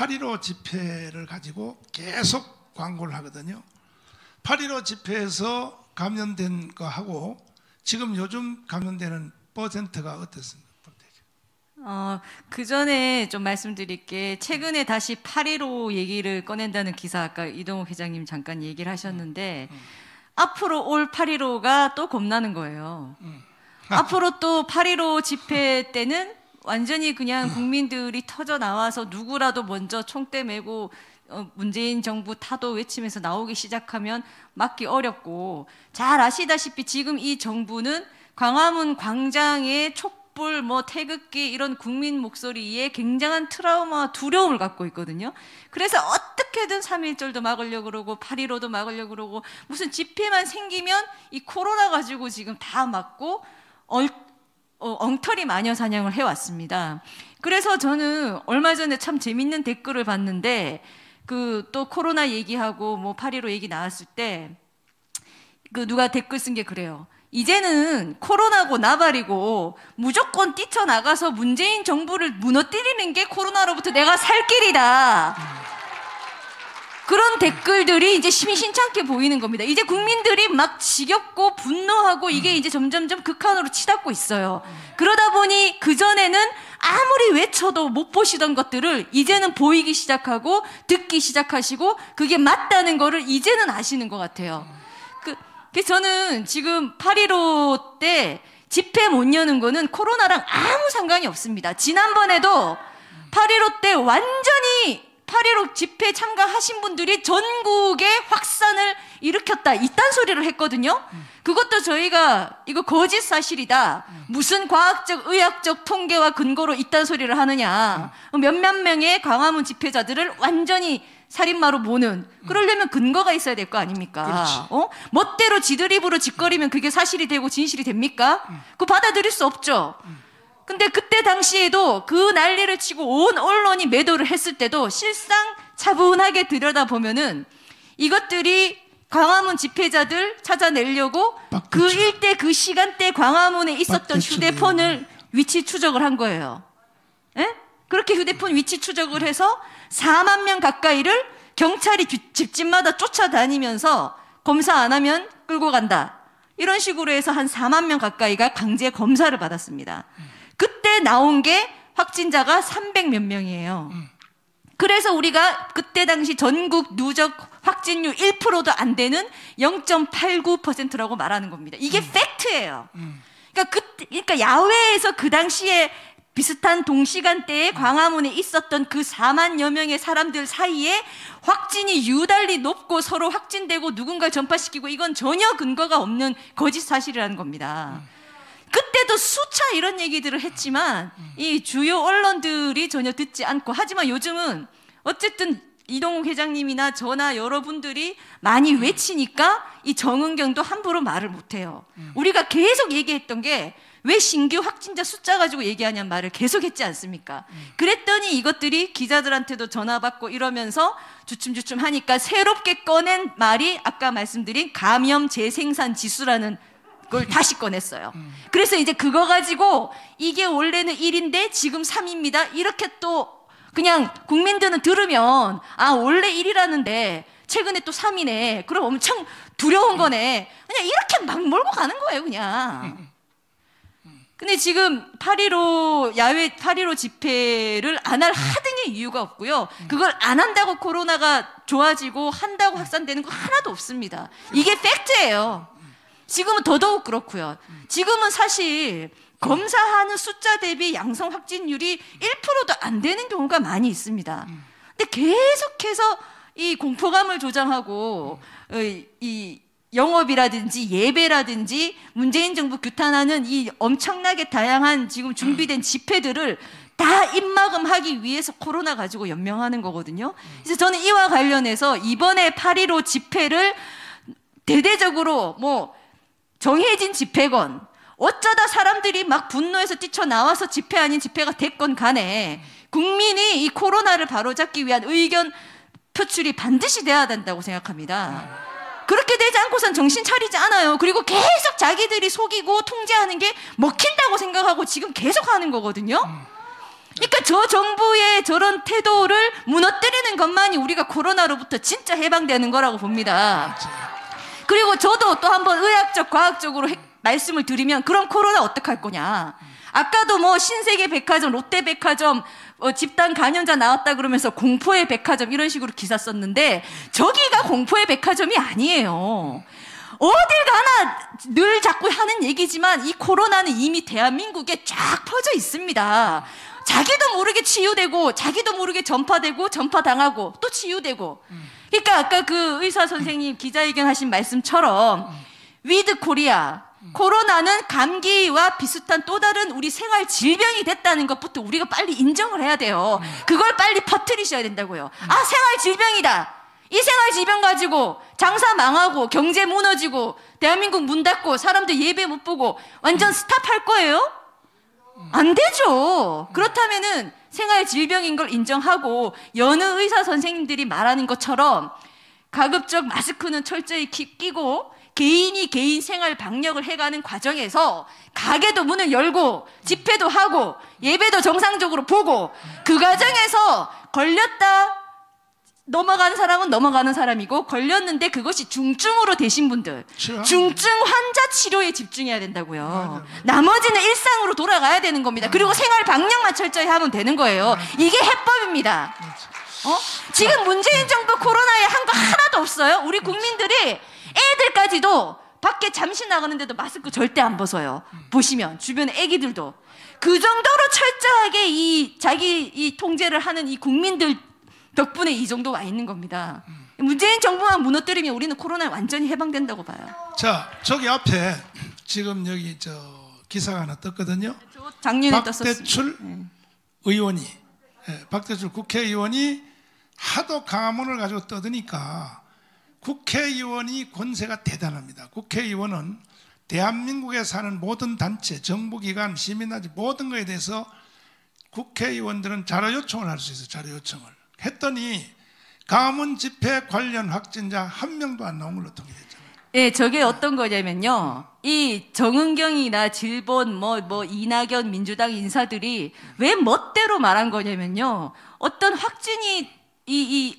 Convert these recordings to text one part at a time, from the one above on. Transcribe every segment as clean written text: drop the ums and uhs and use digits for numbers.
8.15 집회를 가지고 계속 광고를 하거든요. 8.15 집회에서 감염된 거하고 지금 요즘 감염되는 퍼센트가 어떻습니까? 그 전에 좀 말씀드릴 게, 최근에 다시 8.15 얘기를 꺼낸다는 기사, 아까 이동욱 회장님 잠깐 얘기를 하셨는데, 앞으로 올 8.15가 또 겁나는 거예요. 앞으로 또 8.15 집회 때는 완전히 그냥 국민들이 터져 나와서 누구라도 먼저 총대 메고 문재인 정부 타도 외치면서 나오기 시작하면 막기 어렵고, 잘 아시다시피 지금 이 정부는 광화문 광장의 촛불, 태극기 이런 국민 목소리에 굉장한 트라우마와 두려움을 갖고 있거든요. 그래서 어떻게든 3.1절도 막으려고 그러고 8.15도 막으려고 그러고, 무슨 집회만 생기면 이 코로나 가지고 지금 다 막고 엉터리 마녀 사냥을 해왔습니다. 그래서 저는 얼마 전에 참 재밌는 댓글을 봤는데, 또 코로나 얘기하고 8.15 얘기 나왔을 때 누가 댓글 쓴 게 그래요. 이제는 코로나고 나발이고 무조건 뛰쳐나가서 문재인 정부를 무너뜨리는 게 코로나로부터 내가 살 길이다. 그런 댓글들이 이제 심심찮게 보이는 겁니다. 이제 국민들이 막 지겹고 분노하고 이게 이제 점점점 극한으로 치닫고 있어요. 그러다 보니 그전에는 아무리 외쳐도 못 보시던 것들을 이제는 보이기 시작하고 듣기 시작하시고, 그게 맞다는 거를 이제는 아시는 것 같아요. 그래서 저는 지금 8.15 때 집회 못 여는 거는 코로나랑 아무 상관이 없습니다. 지난번에도 8.15 때 완전히 8.15 집회 참가하신 분들이 전국에 확산을 일으켰다, 이딴 소리를 했거든요. 그것도 저희가 이거 거짓 사실이다, 무슨 과학적 의학적 통계와 근거로 이딴 소리를 하느냐, 몇몇 명의 광화문 집회자들을 완전히 살인마로 모는, 그러려면 근거가 있어야 될 거 아닙니까? 멋대로 지들 입으로 짓거리면 그게 사실이 되고 진실이 됩니까? 그거 받아들일 수 없죠. 근데 그때 당시에도 그 난리를 치고 온 언론이 매도를 했을 때도 실상 차분하게 들여다보면은 이것들이 광화문 집회자들 찾아내려고 그 일대 그 시간대 광화문에 있었던 휴대폰을 위치 추적을 한 거예요. 에? 그렇게 휴대폰 위치 추적을 해서 4만 명 가까이를 경찰이 집집마다 쫓아다니면서 검사 안 하면 끌고 간다, 이런 식으로 해서 한 4만 명 가까이가 강제 검사를 받았습니다. 그때 나온 게 확진자가 300몇 명이에요. 그래서 우리가 그때 당시 전국 누적 확진율 1%도 안 되는 0.89%라고 말하는 겁니다. 이게 팩트예요. 그러니까 야외에서 그 당시에 비슷한 동시간대에 광화문에 있었던 그 4만여 명의 사람들 사이에 확진이 유달리 높고 서로 확진되고 누군가를 전파시키고, 이건 전혀 근거가 없는 거짓 사실이라는 겁니다. 그때도 수차 이런 얘기들을 했지만 이 주요 언론들이 전혀 듣지 않고, 하지만 요즘은 어쨌든 이동욱 회장님이나 저나 여러분들이 많이 외치니까 이 정은경도 함부로 말을 못해요. 우리가 계속 얘기했던 게, 왜 신규 확진자 숫자 가지고 얘기하냐는 말을 계속 했지 않습니까? 그랬더니 이것들이 기자들한테도 전화 받고 이러면서 주춤주춤 하니까 새롭게 꺼낸 말이 아까 말씀드린 감염 재생산 지수라는 걸 다시 꺼냈어요. 그래서 이제 그거 가지고 이게 원래는 1인데 지금 3입니다. 이렇게 또 그냥 국민들은 들으면 원래 1이라는데 최근에 또 3이네. 그럼 엄청 두려운 거네. 그냥 이렇게 막 몰고 가는 거예요, 그냥. 근데 지금 8.15 야외 8.15 집회를 안 할 하등의 이유가 없고요. 그걸 안 한다고 코로나가 좋아지고 한다고 확산되는 거 하나도 없습니다. 이게 팩트예요. 지금은 더더욱 그렇고요. 지금은 사실 검사하는 숫자 대비 양성 확진율이 1%도 안 되는 경우가 많이 있습니다. 근데 계속해서 이 공포감을 조장하고 이 영업이라든지 예배라든지 문재인 정부 규탄하는 이 엄청나게 다양한 지금 준비된 집회들을 다 입막음하기 위해서 코로나 가지고 연명하는 거거든요. 그래서 저는 이와 관련해서 이번에 8.15 집회를 대대적으로 정해진 집회건 어쩌다 사람들이 막 분노해서 뛰쳐나와서 집회 아닌 집회가 됐건 간에 국민이 이 코로나를 바로잡기 위한 의견 표출이 반드시 돼야 된다고 생각합니다. 그렇게 되지 않고선 정신 차리지 않아요. 그리고 계속 자기들이 속이고 통제하는 게 먹힌다고 생각하고 지금 계속 하는 거거든요. 그러니까 저 정부의 저런 태도를 무너뜨리는 것만이 우리가 코로나로부터 진짜 해방되는 거라고 봅니다. 그리고 저도 또 한번 의학적, 과학적으로 말씀을 드리면 그럼 코로나 어떡할 거냐. 아까도 뭐 신세계 백화점, 롯데 백화점 집단 감염자 나왔다 그러면서 공포의 백화점 이런 식으로 기사 썼는데 저기가 공포의 백화점이 아니에요. 어딜 가나 늘 자꾸 하는 얘기지만 이 코로나는 이미 대한민국에 쫙 퍼져 있습니다. 자기도 모르게 치유되고 자기도 모르게 전파되고 전파당하고 또 치유되고. 그러니까 아까 그 의사 선생님 기자회견 하신 말씀처럼 위드 코리아, 코로나는 감기와 비슷한 또 다른 우리 생활 질병이 됐다는 것부터 우리가 빨리 인정을 해야 돼요. 그걸 빨리 퍼뜨리셔야 된다고요. 아, 생활 질병이다. 이 생활 질병 가지고 장사 망하고 경제 무너지고 대한민국 문 닫고 사람들 예배 못 보고 완전 스탑할 거예요? 안 되죠. 그렇다면은 생활 질병인 걸 인정하고 여느 의사 선생님들이 말하는 것처럼 가급적 마스크는 철저히 끼고 개인이 개인 생활 방역을 해가는 과정에서 가게도 문을 열고 집회도 하고 예배도 정상적으로 보고 그 과정에서 걸렸다 넘어가는 사람은 넘어가는 사람이고 걸렸는데 그것이 중증으로 되신 분들 중증 환자 치료에 집중해야 된다고요. 나머지는 일상으로 돌아가야 되는 겁니다. 그리고 생활 방역만 철저히 하면 되는 거예요. 이게 해법입니다. 지금 문재인 정부 코로나에 한 거 하나도 없어요. 우리 국민들이 애들까지도 밖에 잠시 나가는데도 마스크 절대 안 벗어요. 보시면 주변에 애기들도 그 정도로 철저하게 자기 통제를 하는 이 국민들 덕분에 이 정도 와 있는 겁니다. 문재인 정부만 무너뜨리면 우리는 코로나에 완전히 해방된다고 봐요. 자, 저기 앞에 지금 여기 저 기사가 하나 떴거든요. 작년에 떴었습니다. 박대출 의원이, 박대출 국회의원이 하도 강화문을 가지고 떠드니까 국회의원이 권세가 대단합니다. 국회의원은 대한민국에 사는 모든 단체, 정부기관, 시민단체 모든 것에 대해서 국회의원들은 자료 요청을 할 수 있어요. 자료 요청을. 했더니 강화문 집회 관련 확진자 한 명도 안 나온 걸로 통일했잖아요. 네, 저게 어떤 거냐면요. 이 정은경이나 질본, 이낙연 민주당 인사들이 왜 멋대로 말한 거냐면요. 어떤 확진이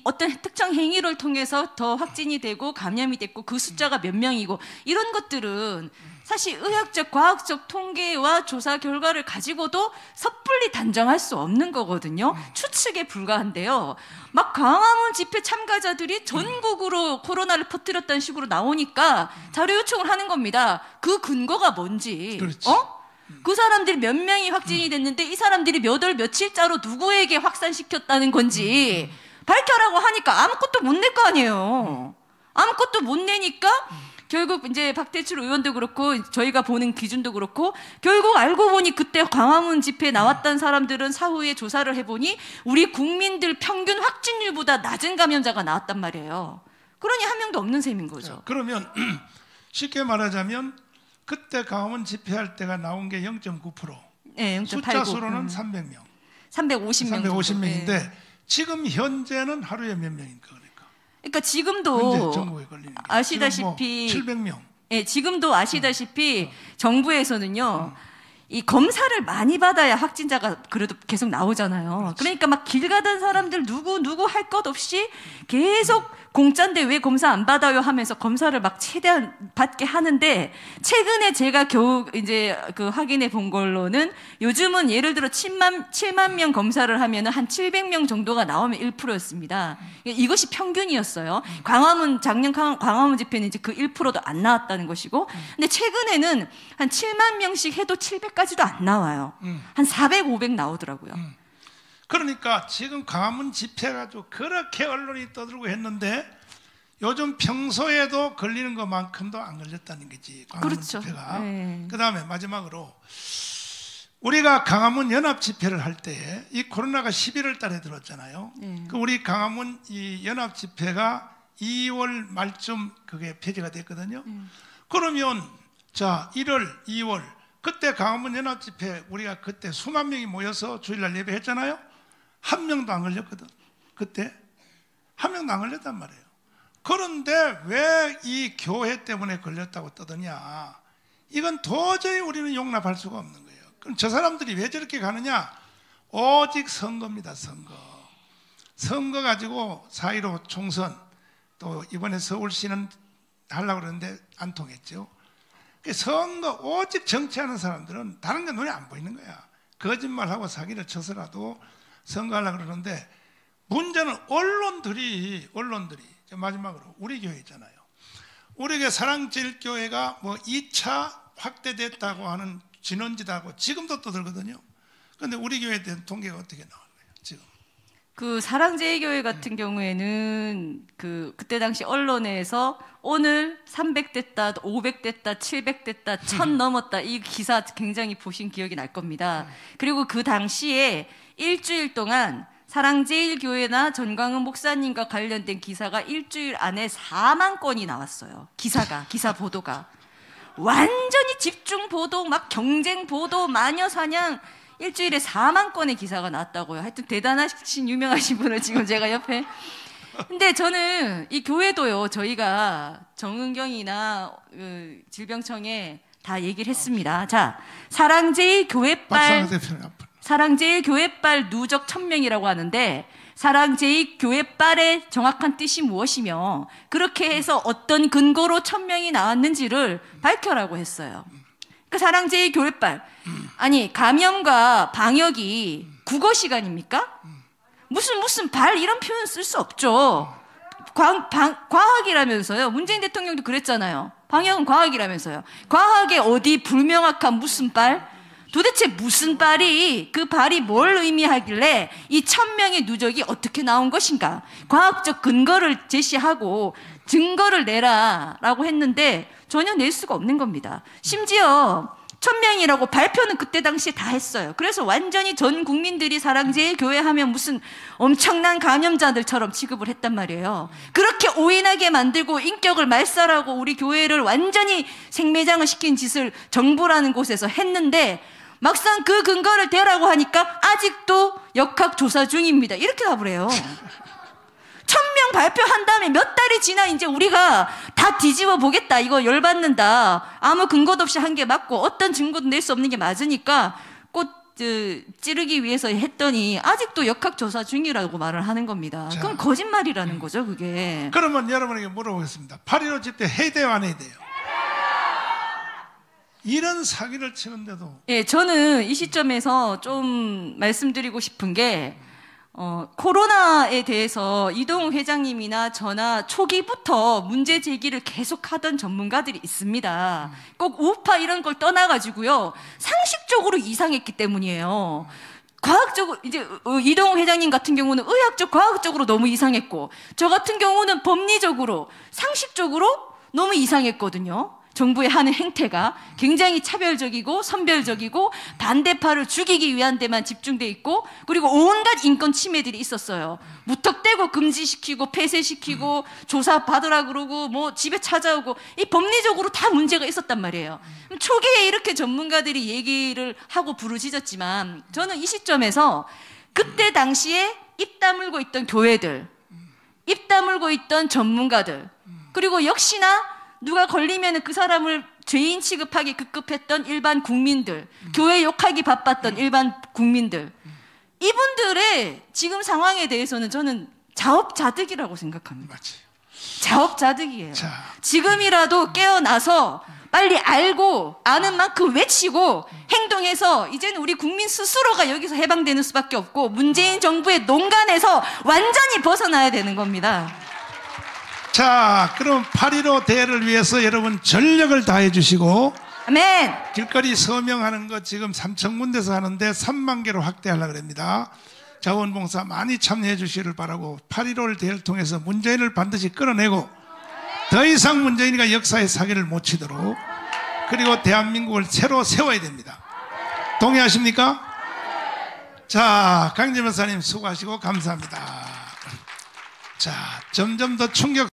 어떤 특정 행위를 통해서 더 확진이 되고 감염이 됐고 그 숫자가 몇 명이고 이런 것들은 사실 의학적, 과학적 통계와 조사 결과를 가지고도 섣불리 단정할 수 없는 거거든요. 추측에 불과한데요. 막 광화문 집회 참가자들이 전국으로 코로나를 퍼뜨렸다는 식으로 나오니까 자료 요청을 하는 겁니다. 그 근거가 뭔지. 그렇지. 그 사람들이 몇 명이 확진이 됐는데 이 사람들이 몇 월 며칠자로 누구에게 확산시켰다는 건지 밝혀라고 하니까 아무것도 못 낼 거 아니에요. 아무것도 못 내니까 결국 이제 박대출 의원도 그렇고 저희가 보는 기준도 그렇고 결국 알고 보니 그때 광화문 집회에 나왔던 사람들은 사후에 조사를 해보니 우리 국민들 평균 확진율보다 낮은 감염자가 나왔단 말이에요. 그러니 한 명도 없는 셈인 거죠. 그러면 쉽게 말하자면 그때 강화문 집회할 때가 나온 게 0.9%. 네, 0.89. 숫자 수로는 300명. 350명. 350명인데 네. 지금 현재는 하루에 몇 명입니까? 그러니까 지금도 전국에 걸리는 게. 아시다시피 700명. 예, 지금도 아시다시피 정부에서는요. 이 검사를 많이 받아야 확진자가 그래도 계속 나오잖아요. 그렇지. 그러니까 막 길 가던 사람들 누구 할 것 없이 계속 공짜인데 왜 검사 안 받아요 하면서 검사를 막 최대한 받게 하는데 최근에 제가 겨우 이제 그 확인해 본 걸로는 요즘은 예를 들어 7만 명 검사를 하면은 한 700명 정도가 나오면 1%였습니다. 이것이 평균이었어요. 작년 광화문 집회는 이제 그 1%도 안 나왔다는 것이고, 근데 최근에는 한 7만 명씩 해도 700까지도 안 나와요. 한 400, 500 나오더라고요. 그러니까 지금 강화문 집회 가지고 그렇게 언론이 떠들고 했는데 요즘 평소에도 걸리는 것만큼도 안 걸렸다는 거지. 강화문 그렇죠. 집회가. 네. 그다음에 마지막으로 우리가 강화문 연합 집회를 할 때 이 코로나가 11월 달에 들었잖아요. 그 우리 강화문 이 연합 집회가 2월 말쯤 그게 폐지가 됐거든요. 그러면 자 1월, 2월 그때 강화문 연합 집회 우리가 그때 수만 명이 모여서 주일날 예배했잖아요. 한 명도 안 걸렸거든. 그때 한 명도 안 걸렸단 말이에요. 그런데 왜 이 교회 때문에 걸렸다고 떠드냐? 이건 도저히 우리는 용납할 수가 없는 거예요. 그럼 저 사람들이 왜 저렇게 가느냐? 오직 선거입니다. 선거 가지고 4.15 총선, 또 이번에 서울시는 하려고 그러는데 안 통했죠. 선거, 오직 정치하는 사람들은 다른 게 눈에 안 보이는 거야. 거짓말하고 사기를 쳐서라도 선거하려고 그러는데, 문제는 언론들이 마지막으로 우리 교회 있잖아요. 우리 교회 사랑제일교회가 뭐 2차 확대됐다고 하는 진원지다고 지금도 떠들거든요. 그런데 우리 교회에 대한 통계가 어떻게 나왔나요? 지금 그 사랑제일교회 같은 경우에는 그때 당시 언론에서 오늘 300됐다, 500됐다, 700됐다, 1000 넘었다, 이 기사 굉장히 보신 기억이 날 겁니다. 그리고 그 당시에 일주일 동안 사랑제일교회나 전광훈 목사님과 관련된 기사가 일주일 안에 4만 건이 나왔어요. 기사 보도가. 완전히 집중 보도, 막 경쟁 보도, 마녀 사냥, 일주일에 4만 건의 기사가 나왔다고요. 하여튼 대단하신 유명하신 분을 지금 제가 옆에. 근데 저는 이 교회도요, 저희가 정은경이나 질병청에 다 얘기를 했습니다. 자, 사랑제일교회빨 누적 1000명이라고 하는데, 사랑제일교회빨의 정확한 뜻이 무엇이며 그렇게 해서 어떤 근거로 1000명이 나왔는지를 밝혀라고 했어요. 그 사랑제일교회빨, 아니 감염과 방역이 국어 시간입니까? 무슨 발 이런 표현 쓸 수 없죠. 과학이라면서요. 문재인 대통령도 그랬잖아요. 방역은 과학이라면서요. 과학에 어디 불명확한 무슨 발? 도대체 무슨 발이, 그 발이 뭘 의미하길래 이 1000명의 누적이 어떻게 나온 것인가? 과학적 근거를 제시하고 증거를 내라라고 했는데 전혀 낼 수가 없는 겁니다. 심지어 1000명이라고 발표는 그때 당시에 다 했어요. 그래서 완전히 전 국민들이 사랑제일교회 하면 무슨 엄청난 감염자들처럼 취급을 했단 말이에요. 그렇게 오인하게 만들고 인격을 말살하고 우리 교회를 완전히 생매장을 시킨 짓을 정부라는 곳에서 했는데, 막상 그 근거를 대라고 하니까 아직도 역학조사 중입니다. 이렇게 답을 해요. 1000명 발표한 다음에 몇 달이 지나 이제 우리가 다 뒤집어 보겠다. 이거 열받는다. 아무 근거도 없이 한 게 맞고 어떤 증거도 낼 수 없는 게 맞으니까 꽃 찌르기 위해서 했더니 아직도 역학조사 중이라고 말을 하는 겁니다. 자, 그럼 거짓말이라는 거죠, 그게. 그러면 여러분에게 물어보겠습니다. 8.15 집회 해야 안 해야 돼요? 이런 사기를 치는데도. 예, 저는 이 시점에서 좀 말씀드리고 싶은 게, 코로나에 대해서 이동욱 회장님이나 저나 초기부터 문제 제기를 계속하던 전문가들이 있습니다. 꼭 우파 이런 걸 떠나가지고요, 상식적으로 이상했기 때문이에요. 과학적으로, 이제 이동욱 회장님 같은 경우는 의학적, 과학적으로 너무 이상했고, 저 같은 경우는 법리적으로, 상식적으로 너무 이상했거든요. 정부의 하는 행태가 굉장히 차별적이고 선별적이고 반대파를 죽이기 위한 데만 집중돼 있고, 그리고 온갖 인권 침해들이 있었어요. 무턱대고 금지시키고 폐쇄시키고 조사 받으라 그러고 뭐 집에 찾아오고, 이 법리적으로 다 문제가 있었단 말이에요. 초기에 이렇게 전문가들이 얘기를 하고 부르짖었지만, 저는 이 시점에서 그때 당시에 입 다물고 있던 교회들, 입 다물고 있던 전문가들, 그리고 역시나 누가 걸리면 그 사람을 죄인 취급하기 급급했던 일반 국민들, 교회 욕하기 바빴던 일반 국민들, 이분들의 지금 상황에 대해서는 저는 자업자득이라고 생각합니다. 맞지. 자업자득이에요. 자, 지금이라도 깨어나서 빨리 알고 아는 만큼 외치고 행동해서 이제는 우리 국민 스스로가 여기서 해방되는 수밖에 없고, 문재인 정부의 농간에서 완전히 벗어나야 되는 겁니다. 자, 그럼 8.15 대회를 위해서 여러분 전력을 다해 주시고, 아멘. 길거리 서명하는 거 지금 3,000군데서 하는데 3만 개로 확대하려고 합니다. 자원봉사 많이 참여해 주시기를 바라고, 8.15 대회를 통해서 문재인을 반드시 끌어내고 더 이상 문재인이가 역사의 사기를 못 치도록, 그리고 대한민국을 새로 세워야 됩니다. 동의하십니까? 자, 강진 목사님 수고하시고 감사합니다. 자, 점점 더 충격